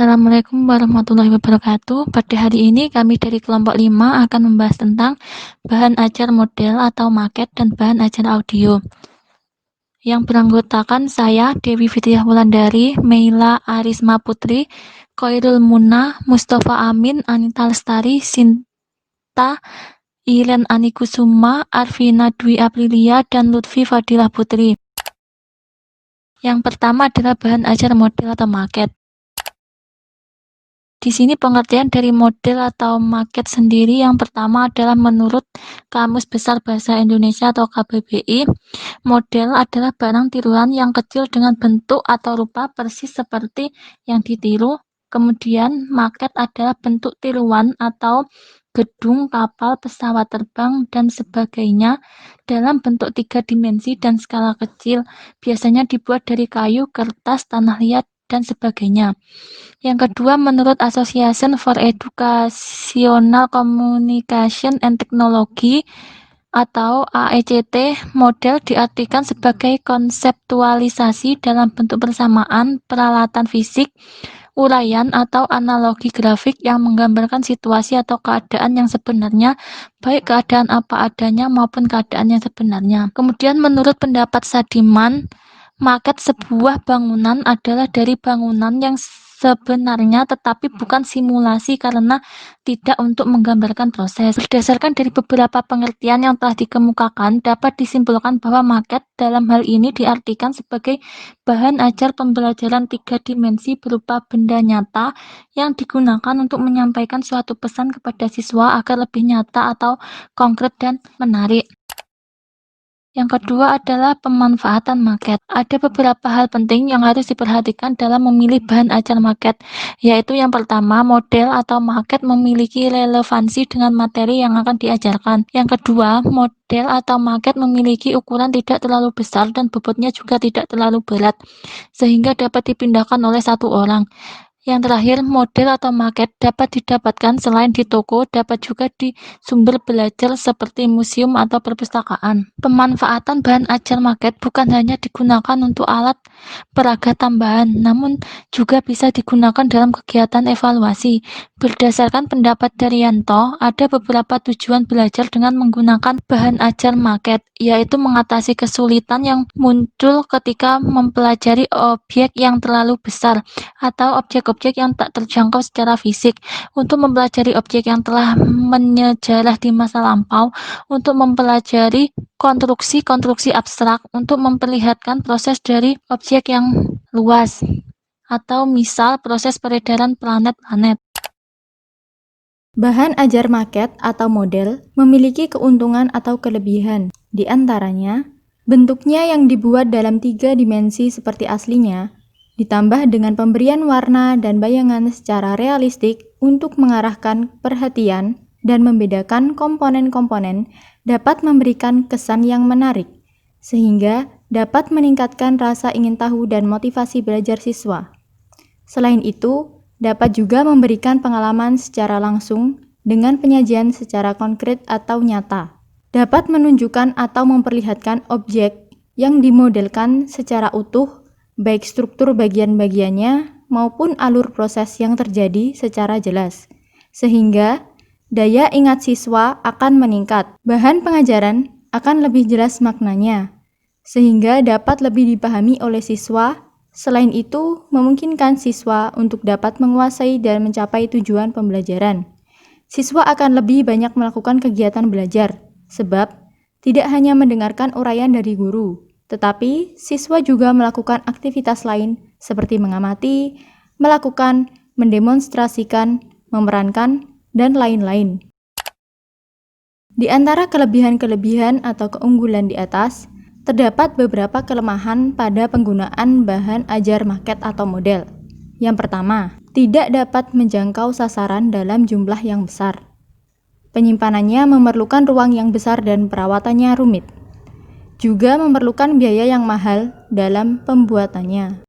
Assalamualaikum warahmatullahi wabarakatuh. Pada hari ini kami dari kelompok 5 akan membahas tentang bahan ajar model atau maket dan bahan ajar audio. Yang beranggotakan saya, Dewi Fitriah Wulandari, Meila Arisma Putri, Khairul Muna, Mustafa Amin, Anita Lestari, Sinta, Iren Anikusuma, Arvina Dwi Aprilia, dan Lutfi Fadilah Putri. Yang pertama adalah bahan ajar model atau maket. Di sini pengertian dari model atau maket sendiri yang pertama adalah menurut Kamus Besar Bahasa Indonesia atau KBBI, model adalah barang tiruan yang kecil dengan bentuk atau rupa persis seperti yang ditiru. Kemudian maket adalah bentuk tiruan atau gedung, kapal, pesawat terbang, dan sebagainya dalam bentuk 3 dimensi dan skala kecil, biasanya dibuat dari kayu, kertas, tanah liat, dan sebagainya. Yang kedua, menurut Association for Educational Communication and Technology atau AECT, model diartikan sebagai konseptualisasi dalam bentuk persamaan, peralatan fisik, uraian atau analogi grafik yang menggambarkan situasi atau keadaan yang sebenarnya, baik keadaan apa adanya maupun keadaan yang sebenarnya. Kemudian menurut pendapat Sadiman, maket sebuah bangunan adalah dari bangunan yang sebenarnya tetapi bukan simulasi karena tidak untuk menggambarkan proses. Berdasarkan dari beberapa pengertian yang telah dikemukakan, dapat disimpulkan bahwa maket dalam hal ini diartikan sebagai bahan ajar pembelajaran 3 dimensi berupa benda nyata yang digunakan untuk menyampaikan suatu pesan kepada siswa agar lebih nyata atau konkret dan menarik. Yang kedua adalah pemanfaatan maket. Ada beberapa hal penting yang harus diperhatikan dalam memilih bahan ajar maket, yaitu yang pertama, model atau maket memiliki relevansi dengan materi yang akan diajarkan. Yang kedua, model atau maket memiliki ukuran tidak terlalu besar dan bobotnya juga tidak terlalu berat, sehingga dapat dipindahkan oleh satu orang. Yang terakhir, model atau maket dapat didapatkan selain di toko, dapat juga di sumber belajar seperti museum atau perpustakaan. Pemanfaatan bahan ajar maket bukan hanya digunakan untuk alat peraga tambahan, namun juga bisa digunakan dalam kegiatan evaluasi. Berdasarkan pendapat Daryanto, ada beberapa tujuan belajar dengan menggunakan bahan ajar maket, yaitu mengatasi kesulitan yang muncul ketika mempelajari objek yang terlalu besar atau objek-objek yang tak terjangkau secara fisik, untuk mempelajari objek yang telah menyejarah di masa lampau, untuk mempelajari konstruksi-konstruksi abstrak, untuk memperlihatkan proses dari objek yang luas, atau misal proses peredaran planet-planet. Bahan ajar maket atau model memiliki keuntungan atau kelebihan. Di antaranya, bentuknya yang dibuat dalam 3 dimensi seperti aslinya, ditambah dengan pemberian warna dan bayangan secara realistik untuk mengarahkan perhatian dan membedakan komponen-komponen dapat memberikan kesan yang menarik, sehingga dapat meningkatkan rasa ingin tahu dan motivasi belajar siswa. Selain itu, dapat juga memberikan pengalaman secara langsung dengan penyajian secara konkret atau nyata. Dapat menunjukkan atau memperlihatkan objek yang dimodelkan secara utuh, baik struktur bagian-bagiannya maupun alur proses yang terjadi secara jelas, sehingga daya ingat siswa akan meningkat. Bahan pengajaran akan lebih jelas maknanya, sehingga dapat lebih dipahami oleh siswa. Selain itu, memungkinkan siswa untuk dapat menguasai dan mencapai tujuan pembelajaran. Siswa akan lebih banyak melakukan kegiatan belajar, sebab tidak hanya mendengarkan uraian dari guru, tetapi siswa juga melakukan aktivitas lain seperti mengamati, melakukan, mendemonstrasikan, memerankan, dan lain-lain. Di antara kelebihan-kelebihan atau keunggulan di atas, terdapat beberapa kelemahan pada penggunaan bahan ajar maket atau model. Yang pertama, tidak dapat menjangkau sasaran dalam jumlah yang besar. Penyimpanannya memerlukan ruang yang besar dan perawatannya rumit. Juga memerlukan biaya yang mahal dalam pembuatannya.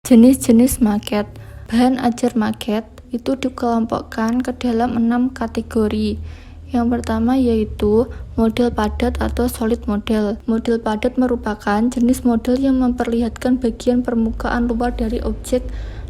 Jenis-jenis maket. Bahan ajar maket itu dikelompokkan ke dalam 6 kategori. Yang pertama yaitu model padat atau solid model. Model padat merupakan jenis model yang memperlihatkan bagian permukaan luar dari objek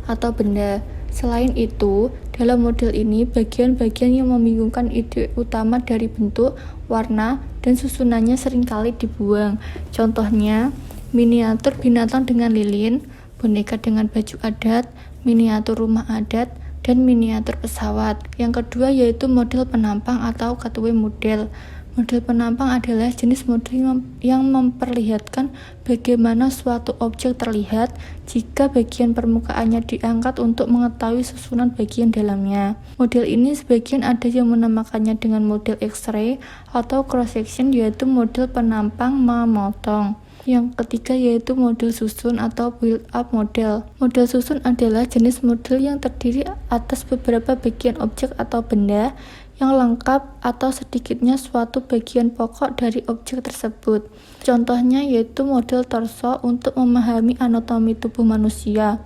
atau benda. Selain itu, dalam model ini bagian-bagian yang membingungkan ide utama dari bentuk, warna, dan susunannya seringkali dibuang. Contohnya, miniatur binatang dengan lilin, boneka dengan baju adat, miniatur rumah adat, dan miniatur pesawat. Yang kedua yaitu model penampang atau cutaway model. Model penampang adalah jenis model yang memperlihatkan bagaimana suatu objek terlihat jika bagian permukaannya diangkat untuk mengetahui susunan bagian dalamnya. Model ini sebagian ada yang menamakannya dengan model X-ray atau cross-section, yaitu model penampang memotong. Yang ketiga yaitu model susun atau build-up model. Model susun adalah jenis model yang terdiri atas beberapa bagian objek atau benda yang lengkap atau sedikitnya suatu bagian pokok dari objek tersebut. Contohnya yaitu model torso untuk memahami anatomi tubuh manusia,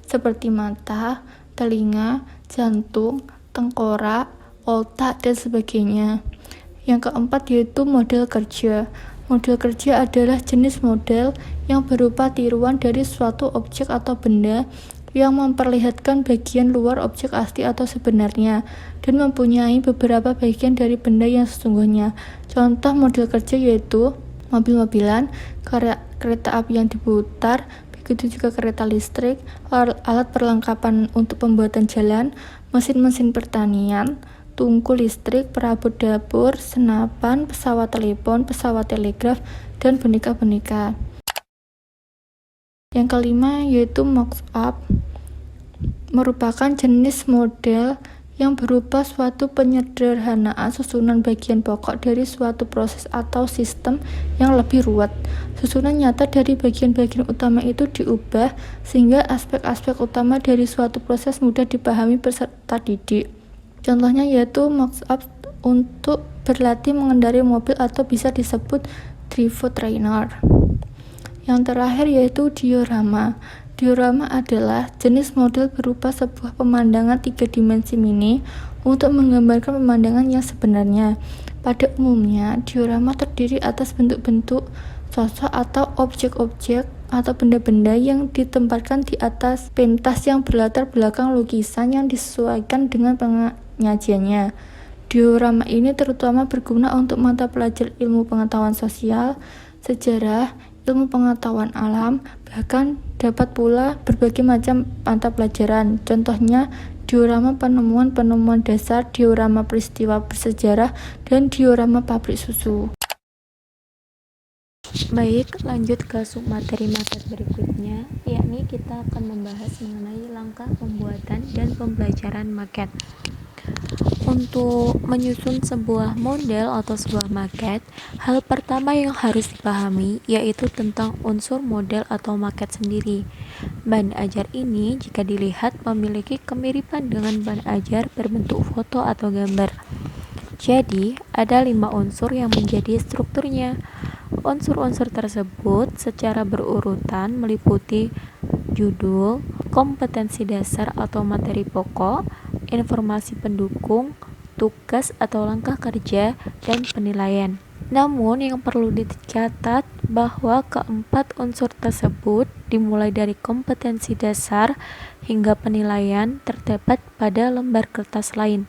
seperti mata, telinga, jantung, tengkorak, otak, dan sebagainya. Yang keempat yaitu model kerja. Model kerja adalah jenis model yang berupa tiruan dari suatu objek atau benda yang memperlihatkan bagian luar objek asli atau sebenarnya dan mempunyai beberapa bagian dari benda yang sesungguhnya. Contoh model kerja yaitu mobil-mobilan, kereta api yang diputar, begitu juga kereta listrik, alat perlengkapan untuk pembuatan jalan, mesin-mesin pertanian, tungku listrik, perabot dapur, senapan, pesawat telepon, pesawat telegraf, dan boneka-boneka. Yang kelima yaitu mock-up, merupakan jenis model yang berupa suatu penyederhanaan susunan bagian pokok dari suatu proses atau sistem yang lebih ruwet. Susunan nyata dari bagian-bagian utama itu diubah sehingga aspek-aspek utama dari suatu proses mudah dipahami peserta didik. Contohnya yaitu mock-up untuk berlatih mengendarai mobil atau bisa disebut drive trainer. Yang terakhir yaitu diorama. Diorama adalah jenis model berupa sebuah pemandangan 3 dimensi mini untuk menggambarkan pemandangan yang sebenarnya. Pada umumnya, diorama terdiri atas bentuk-bentuk, sosok atau objek-objek atau benda-benda yang ditempatkan di atas pentas yang berlatar belakang lukisan yang disesuaikan dengan penyajiannya. Diorama ini terutama berguna untuk mata pelajaran ilmu pengetahuan sosial, sejarah, ilmu pengetahuan alam, bahkan dapat pula berbagai macam mata pelajaran. Contohnya diorama penemuan-penemuan dasar, diorama peristiwa bersejarah, dan diorama pabrik susu. Baik, lanjut ke submateri maket berikutnya, yakni kita akan membahas mengenai langkah pembuatan dan pembelajaran maket. Untuk menyusun sebuah model atau sebuah maket, hal pertama yang harus dipahami yaitu tentang unsur model atau maket sendiri. Bahan ajar ini jika dilihat memiliki kemiripan dengan bahan ajar berbentuk foto atau gambar. Jadi, ada 5 unsur yang menjadi strukturnya. Unsur-unsur tersebut secara berurutan meliputi judul, kompetensi dasar atau materi pokok, informasi pendukung, tugas atau langkah kerja, dan penilaian. Namun yang perlu dicatat bahwa keempat unsur tersebut dimulai dari kompetensi dasar hingga penilaian terdapat pada lembar kertas lain.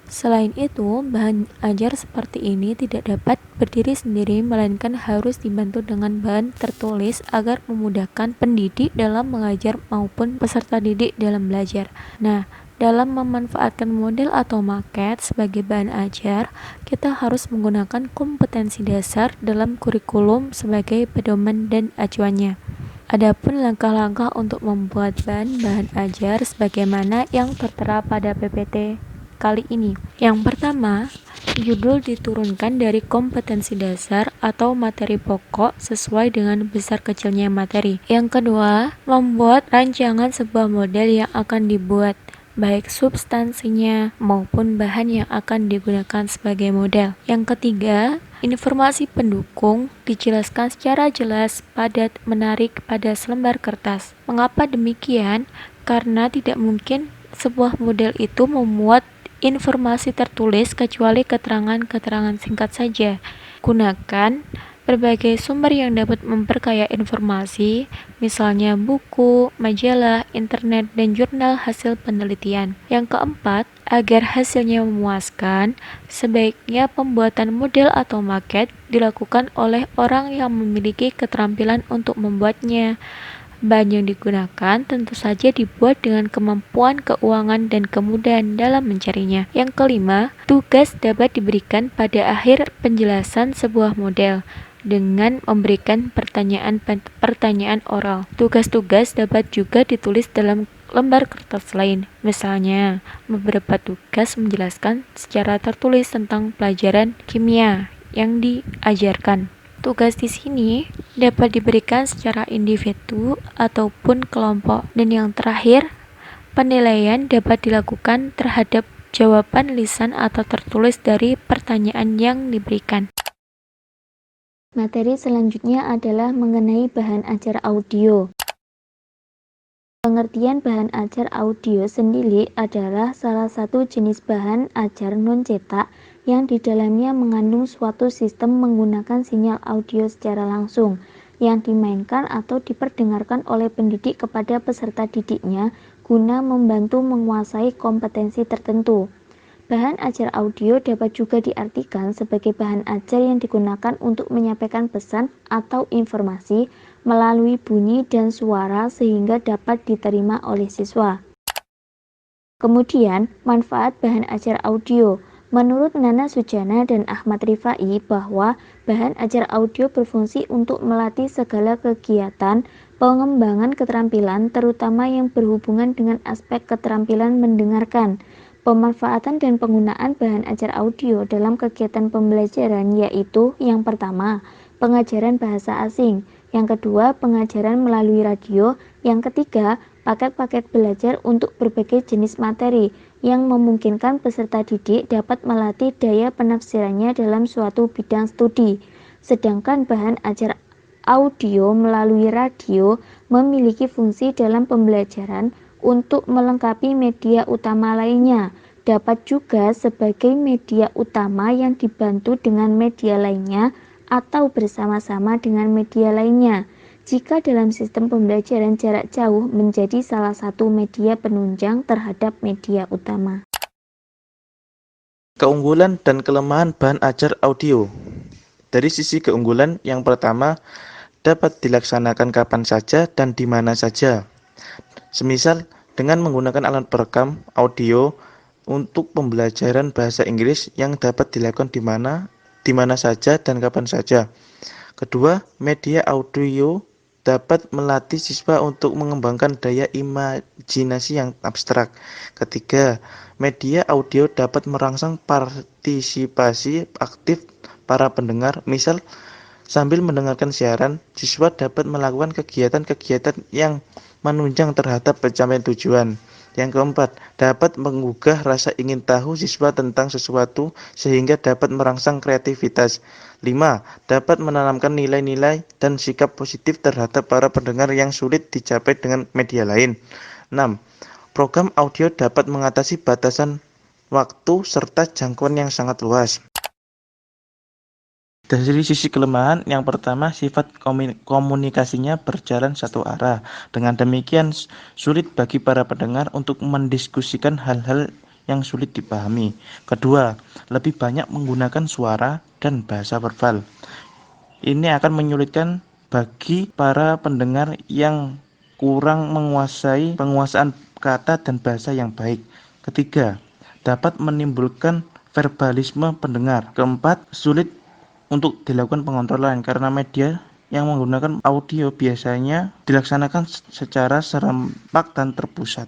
Selain itu, bahan ajar seperti ini tidak dapat berdiri sendiri melainkan harus dibantu dengan bahan tertulis agar memudahkan pendidik dalam mengajar maupun peserta didik dalam belajar. Nah, dalam memanfaatkan model atau maket sebagai bahan ajar, kita harus menggunakan kompetensi dasar dalam kurikulum sebagai pedoman dan acuannya. Adapun langkah-langkah untuk membuat bahan ajar sebagaimana yang tertera pada PPT kali ini. Yang pertama, judul diturunkan dari kompetensi dasar atau materi pokok sesuai dengan besar kecilnya materi. Yang kedua, membuat rancangan sebuah model yang akan dibuat, baik substansinya maupun bahan yang akan digunakan sebagai model. Yang ketiga, informasi pendukung dijelaskan secara jelas, padat, menarik pada selembar kertas. Mengapa demikian? Karena tidak mungkin sebuah model itu memuat informasi tertulis kecuali keterangan-keterangan singkat saja. Gunakan berbagai sumber yang dapat memperkaya informasi, misalnya buku, majalah, internet, dan jurnal hasil penelitian. Yang keempat, agar hasilnya memuaskan, sebaiknya pembuatan model atau maket dilakukan oleh orang yang memiliki keterampilan untuk membuatnya. Bahan yang digunakan tentu saja dibuat dengan kemampuan keuangan dan kemudahan dalam mencarinya. Yang kelima, tugas dapat diberikan pada akhir penjelasan sebuah model dengan memberikan pertanyaan oral. Tugas-tugas dapat juga ditulis dalam lembar kertas lain. Misalnya, beberapa tugas menjelaskan secara tertulis tentang pelajaran kimia yang diajarkan. Tugas di sini dapat diberikan secara individu ataupun kelompok. Dan yang terakhir, penilaian dapat dilakukan terhadap jawaban lisan atau tertulis dari pertanyaan yang diberikan. Materi selanjutnya adalah mengenai bahan ajar audio. Pengertian bahan ajar audio sendiri adalah salah satu jenis bahan ajar non-cetak yang di dalamnya mengandung suatu sistem menggunakan sinyal audio secara langsung yang dimainkan atau diperdengarkan oleh pendidik kepada peserta didiknya guna membantu menguasai kompetensi tertentu. Bahan ajar audio dapat juga diartikan sebagai bahan ajar yang digunakan untuk menyampaikan pesan atau informasi melalui bunyi dan suara sehingga dapat diterima oleh siswa. Kemudian, manfaat bahan ajar audio. Menurut Nana Sujana dan Ahmad Rifai bahwa bahan ajar audio berfungsi untuk melatih segala kegiatan pengembangan keterampilan terutama yang berhubungan dengan aspek keterampilan mendengarkan. Pemanfaatan dan penggunaan bahan ajar audio dalam kegiatan pembelajaran yaitu yang pertama, pengajaran bahasa asing, yang kedua, pengajaran melalui radio, yang ketiga, paket-paket belajar untuk berbagai jenis materi yang memungkinkan peserta didik dapat melatih daya penafsirannya dalam suatu bidang studi. Sedangkan bahan ajar audio melalui radio memiliki fungsi dalam pembelajaran untuk melengkapi media utama lainnya. Dapat juga sebagai media utama yang dibantu dengan media lainnya atau bersama-sama dengan media lainnya. Jika dalam sistem pembelajaran jarak jauh menjadi salah satu media penunjang terhadap media utama. Keunggulan dan kelemahan bahan ajar audio. Dari sisi keunggulan, yang pertama, dapat dilaksanakan kapan saja dan di mana saja. Semisal dengan menggunakan alat perekam audio untuk pembelajaran bahasa Inggris yang dapat dilakukan di mana saja dan kapan saja. Kedua, media audio dapat melatih siswa untuk mengembangkan daya imajinasi yang abstrak. Ketiga, media audio dapat merangsang partisipasi aktif para pendengar. Misal, sambil mendengarkan siaran, siswa dapat melakukan kegiatan-kegiatan yang menunjang terhadap pencapaian tujuan. Yang keempat, dapat menggugah rasa ingin tahu siswa tentang sesuatu sehingga dapat merangsang kreativitas. 5. Dapat menanamkan nilai-nilai dan sikap positif terhadap para pendengar yang sulit dicapai dengan media lain. 6. Program audio dapat mengatasi batasan waktu serta jangkauan yang sangat luas. Dari sisi kelemahan, yang pertama, sifat komunikasinya berjalan satu arah. Dengan demikian, sulit bagi para pendengar untuk mendiskusikan hal-hal yang sulit dipahami. Kedua, lebih banyak menggunakan suara dan bahasa verbal. Ini akan menyulitkan bagi para pendengar yang kurang menguasai penguasaan kata dan bahasa yang baik. Ketiga, dapat menimbulkan verbalisme pendengar. Keempat, sulit untuk dilakukan pengontrolan karena media yang menggunakan audio biasanya dilaksanakan secara serempak dan terpusat.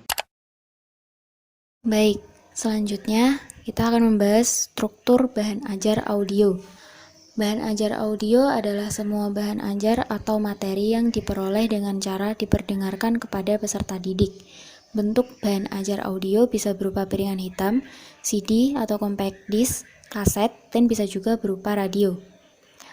Baik, selanjutnya kita akan membahas struktur bahan ajar audio. Bahan ajar audio adalah semua bahan ajar atau materi yang diperoleh dengan cara diperdengarkan kepada peserta didik. Bentuk bahan ajar audio bisa berupa piringan hitam, CD atau compact disc, kaset, dan bisa juga berupa radio.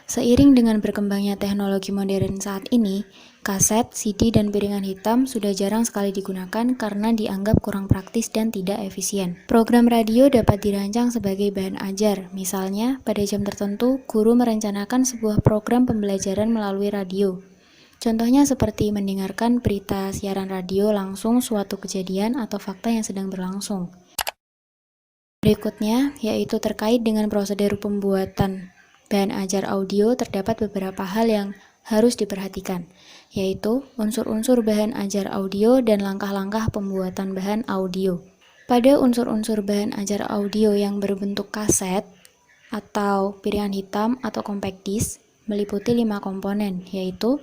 Seiring dengan berkembangnya teknologi modern saat ini, kaset, CD, dan piringan hitam sudah jarang sekali digunakan karena dianggap kurang praktis dan tidak efisien. Program radio dapat dirancang sebagai bahan ajar, misalnya pada jam tertentu, guru merencanakan sebuah program pembelajaran melalui radio. Contohnya seperti mendengarkan berita siaran radio langsung suatu kejadian atau fakta yang sedang berlangsung. Berikutnya, yaitu terkait dengan prosedur pembuatan bahan ajar audio, terdapat beberapa hal yang harus diperhatikan, yaitu unsur-unsur bahan ajar audio dan langkah-langkah pembuatan bahan audio. Pada unsur-unsur bahan ajar audio yang berbentuk kaset atau piringan hitam atau compact disc meliputi 5 komponen, yaitu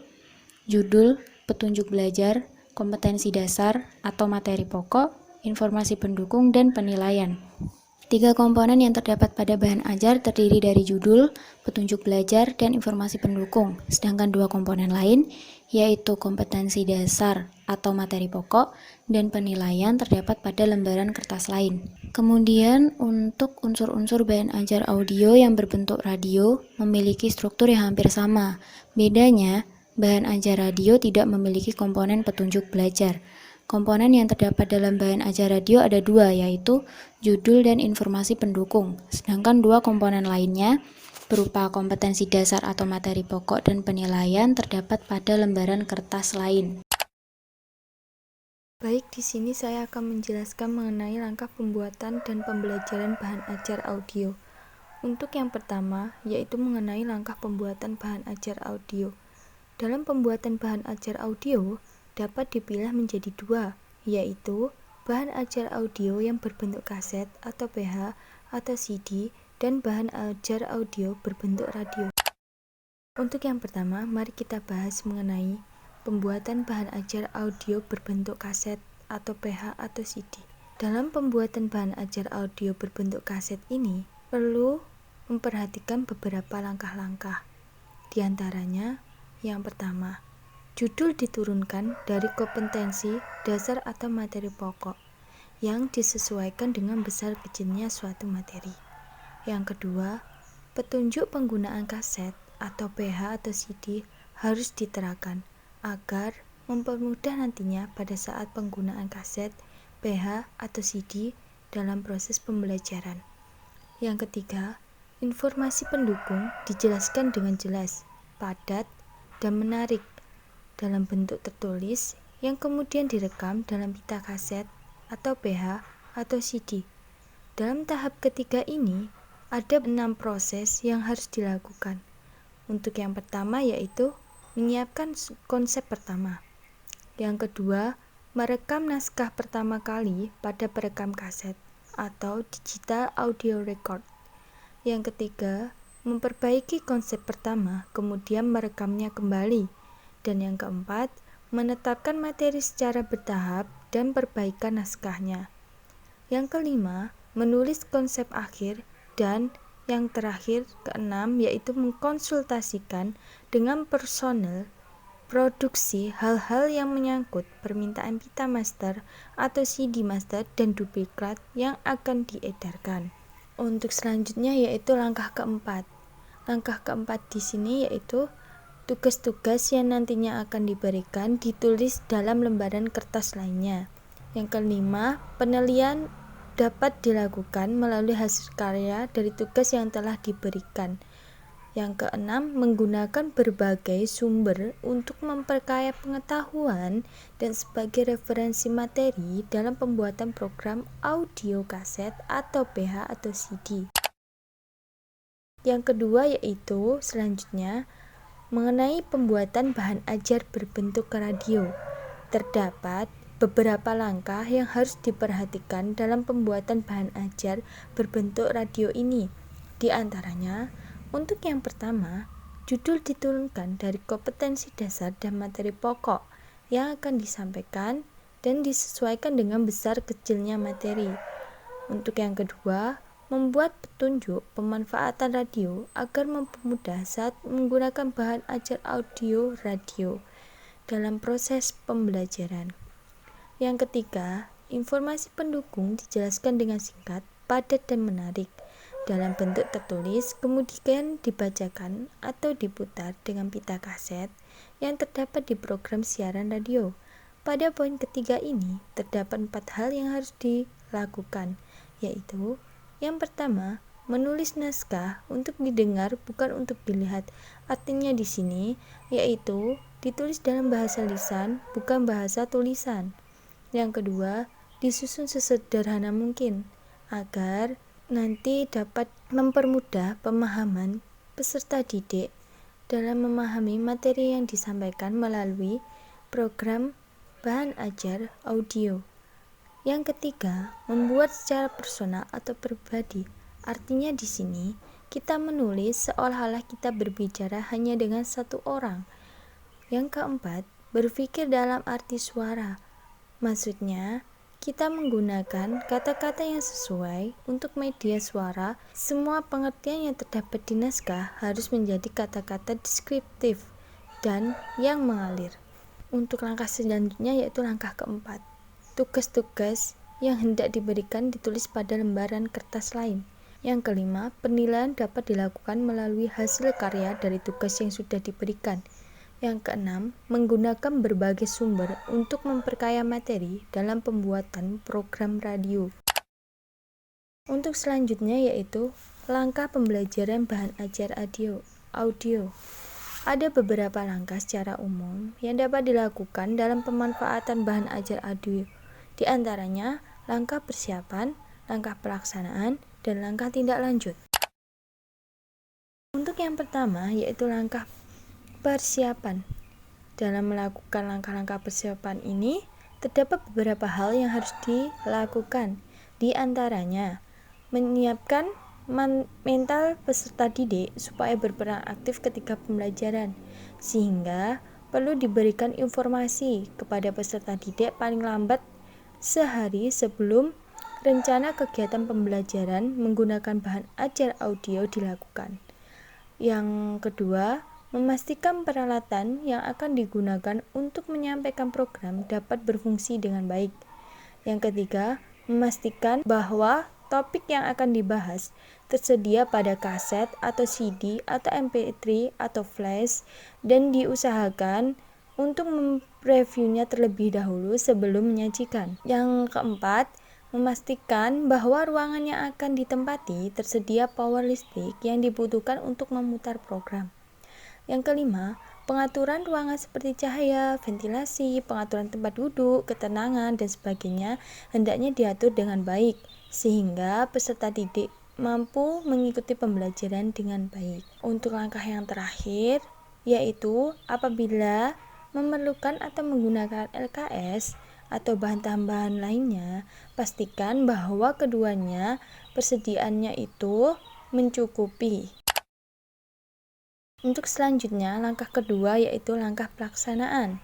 judul, petunjuk belajar, kompetensi dasar atau materi pokok, informasi pendukung, dan penilaian. 3 komponen yang terdapat pada bahan ajar terdiri dari judul, petunjuk belajar, dan informasi pendukung, sedangkan 2 komponen lain, yaitu kompetensi dasar atau materi pokok, dan penilaian terdapat pada lembaran kertas lain. Kemudian, untuk unsur-unsur bahan ajar audio yang berbentuk radio memiliki struktur yang hampir sama. Bedanya, bahan ajar radio tidak memiliki komponen petunjuk belajar. Komponen yang terdapat dalam bahan ajar radio ada 2, yaitu judul dan informasi pendukung. Sedangkan 2 komponen lainnya berupa kompetensi dasar atau materi pokok dan penilaian terdapat pada lembaran kertas lain. Baik, di sini saya akan menjelaskan mengenai langkah pembuatan dan pembelajaran bahan ajar audio. Untuk yang pertama, yaitu mengenai langkah pembuatan bahan ajar audio. Dalam pembuatan bahan ajar audio, dapat dipilah menjadi 2, yaitu bahan ajar audio yang berbentuk kaset atau PH atau CD dan bahan ajar audio berbentuk radio. Untuk yang pertama, mari kita bahas mengenai pembuatan bahan ajar audio berbentuk kaset atau PH atau CD. Dalam pembuatan bahan ajar audio berbentuk kaset ini, perlu memperhatikan beberapa langkah-langkah. Di antaranya, yang pertama, judul diturunkan dari kompetensi dasar atau materi pokok yang disesuaikan dengan besar kecilnya suatu materi. Yang kedua, petunjuk penggunaan kaset atau PH atau CD harus diterakan agar mempermudah nantinya pada saat penggunaan kaset, PH atau CD dalam proses pembelajaran. Yang ketiga, informasi pendukung dijelaskan dengan jelas, padat, dan menarik dalam bentuk tertulis yang kemudian direkam dalam pita kaset atau PH atau CD. Dalam tahap ketiga ini, ada 6 proses yang harus dilakukan. Untuk yang pertama yaitu menyiapkan konsep pertama. Yang kedua, merekam naskah pertama kali pada perekam kaset atau digital audio record. Yang ketiga, memperbaiki konsep pertama, kemudian merekamnya kembali. Dan yang keempat, menetapkan materi secara bertahap dan perbaikan naskahnya. Yang kelima, menulis konsep akhir. Dan yang terakhir, keenam, yaitu mengkonsultasikan dengan personel produksi hal-hal yang menyangkut permintaan pita master atau CD master dan duplikat yang akan diedarkan. Untuk selanjutnya yaitu langkah keempat. Langkah keempat di sini yaitu tugas-tugas yang nantinya akan diberikan ditulis dalam lembaran kertas lainnya. Yang kelima, penilaian dapat dilakukan melalui hasil karya dari tugas yang telah diberikan. Yang keenam, menggunakan berbagai sumber untuk memperkaya pengetahuan dan sebagai referensi materi dalam pembuatan program audio kaset atau PH atau CD. Yang kedua yaitu selanjutnya mengenai pembuatan bahan ajar berbentuk radio. Terdapat beberapa langkah yang harus diperhatikan dalam pembuatan bahan ajar berbentuk radio ini. Di antaranya, untuk yang pertama, judul diturunkan dari kompetensi dasar dan materi pokok yang akan disampaikan dan disesuaikan dengan besar kecilnya materi. Untuk yang kedua, membuat petunjuk pemanfaatan radio agar mempermudah saat menggunakan bahan ajar audio radio dalam proses pembelajaran. Yang ketiga, informasi pendukung dijelaskan dengan singkat, padat, dan menarik. dalam bentuk tertulis, kemudian dibacakan atau diputar dengan pita kaset yang terdapat di program siaran radio. Pada poin ketiga ini, terdapat 4 hal yang harus dilakukan, yaitu yang pertama, menulis naskah untuk didengar bukan untuk dilihat. Artinya di sini yaitu ditulis dalam bahasa lisan bukan bahasa tulisan. Yang kedua, disusun sesederhana mungkin agar nanti dapat mempermudah pemahaman peserta didik dalam memahami materi yang disampaikan melalui program bahan ajar audio. Yang ketiga, membuat secara personal atau pribadi. Artinya di sini kita menulis seolah-olah kita berbicara hanya dengan satu orang. Yang keempat, berpikir dalam arti suara. Maksudnya, kita menggunakan kata-kata yang sesuai untuk media suara. Semua pengertian yang terdapat di naskah harus menjadi kata-kata deskriptif dan yang mengalir. Untuk langkah selanjutnya yaitu langkah keempat. Tugas-tugas yang hendak diberikan ditulis pada lembaran kertas lain. Yang kelima, penilaian dapat dilakukan melalui hasil karya dari tugas yang sudah diberikan. Yang keenam, menggunakan berbagai sumber untuk memperkaya materi dalam pembuatan program radio. Untuk selanjutnya yaitu langkah pembelajaran bahan ajar audio. Ada beberapa langkah secara umum yang dapat dilakukan dalam pemanfaatan bahan ajar audio. Di antaranya, langkah persiapan, langkah pelaksanaan, dan langkah tindak lanjut. Untuk yang pertama yaitu langkah persiapan. Dalam melakukan langkah-langkah persiapan ini, terdapat beberapa hal yang harus dilakukan. Di antaranya, menyiapkan mental peserta didik supaya berperan aktif ketika pembelajaran, sehingga perlu diberikan informasi kepada peserta didik paling lambat sehari sebelum rencana kegiatan pembelajaran menggunakan bahan ajar audio dilakukan. Yang kedua, memastikan peralatan yang akan digunakan untuk menyampaikan program dapat berfungsi dengan baik. Yang ketiga, memastikan bahwa topik yang akan dibahas tersedia pada kaset atau CD atau MP3 atau flash dan diusahakan untuk mereviewnya terlebih dahulu sebelum menyajikan. Yang keempat, memastikan bahwa ruangan yang akan ditempati tersedia power listrik yang dibutuhkan untuk memutar program. Yang kelima, pengaturan ruangan seperti cahaya, ventilasi, pengaturan tempat duduk, ketenangan, dan sebagainya hendaknya diatur dengan baik, sehingga peserta didik mampu mengikuti pembelajaran dengan baik. Untuk langkah yang terakhir, yaitu apabila memerlukan atau menggunakan LKS atau bahan tambahan lainnya, pastikan bahwa keduanya persediaannya itu mencukupi. Untuk selanjutnya, langkah kedua yaitu langkah pelaksanaan.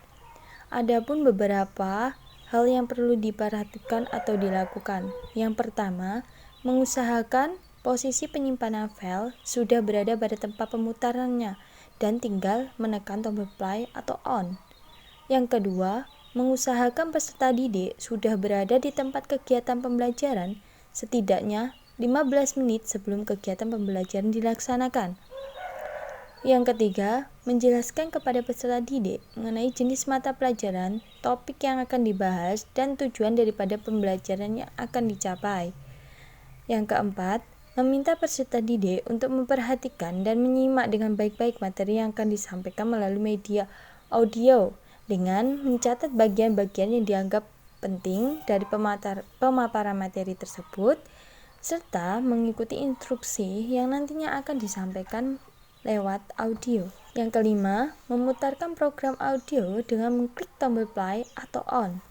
Adapun beberapa hal yang perlu diperhatikan atau dilakukan. Yang pertama, mengusahakan posisi penyimpanan file sudah berada pada tempat pemutarannya dan tinggal menekan tombol play atau on. Yang kedua, mengusahakan peserta didik sudah berada di tempat kegiatan pembelajaran setidaknya 15 menit sebelum kegiatan pembelajaran dilaksanakan. Yang ketiga, menjelaskan kepada peserta didik mengenai jenis mata pelajaran, topik yang akan dibahas, dan tujuan daripada pembelajaran yang akan dicapai. Yang keempat, meminta peserta didik untuk memperhatikan dan menyimak dengan baik-baik materi yang akan disampaikan melalui media audio dengan mencatat bagian-bagian yang dianggap penting dari pemaparan materi tersebut, serta mengikuti instruksi yang nantinya akan disampaikan lewat audio. Yang kelima, memutarkan program audio dengan mengklik tombol play atau on.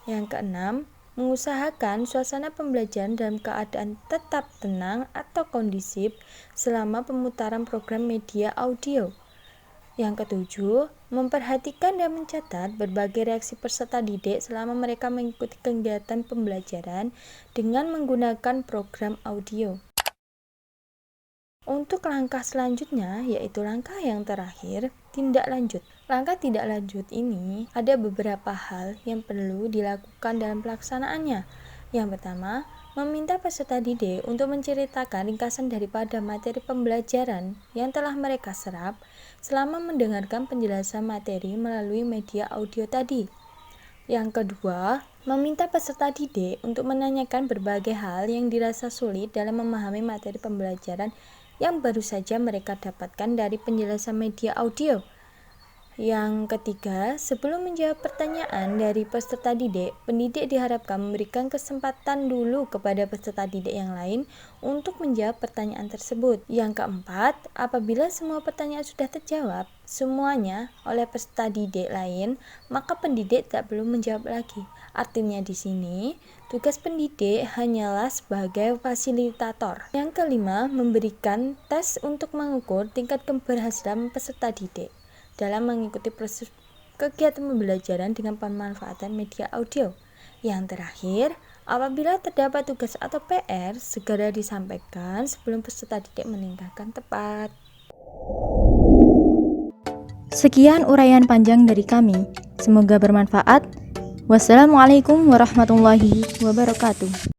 Yang keenam, mengusahakan suasana pembelajaran dalam keadaan tetap tenang atau kondusif selama pemutaran program media audio. Yang ketujuh, memperhatikan dan mencatat berbagai reaksi peserta didik selama mereka mengikuti kegiatan pembelajaran dengan menggunakan program audio. Untuk langkah selanjutnya, yaitu langkah yang terakhir, tindak lanjut. Langkah tindak lanjut ini ada beberapa hal yang perlu dilakukan dalam pelaksanaannya. Yang pertama, meminta peserta didik untuk menceritakan ringkasan daripada materi pembelajaran yang telah mereka serap selama mendengarkan penjelasan materi melalui media audio tadi. Yang kedua, meminta peserta didik untuk menanyakan berbagai hal yang dirasa sulit dalam memahami materi pembelajaran yang baru saja mereka dapatkan dari penjelasan media audio. Yang ketiga, sebelum menjawab pertanyaan dari peserta didik, pendidik diharapkan memberikan kesempatan dulu kepada peserta didik yang lain untuk menjawab pertanyaan tersebut. Yang keempat, apabila semua pertanyaan sudah terjawab semuanya oleh peserta didik lain, maka pendidik tak perlu menjawab lagi. Artinya di sini, tugas pendidik hanyalah sebagai fasilitator. Yang kelima, memberikan tes untuk mengukur tingkat keberhasilan peserta didik dalam mengikuti proses kegiatan pembelajaran dengan pemanfaatan media audio. Yang terakhir, apabila terdapat tugas atau PR, segera disampaikan sebelum peserta didik meninggalkan tempat. Sekian uraian panjang dari kami. Semoga bermanfaat. Wassalamualaikum warahmatullahi wabarakatuh.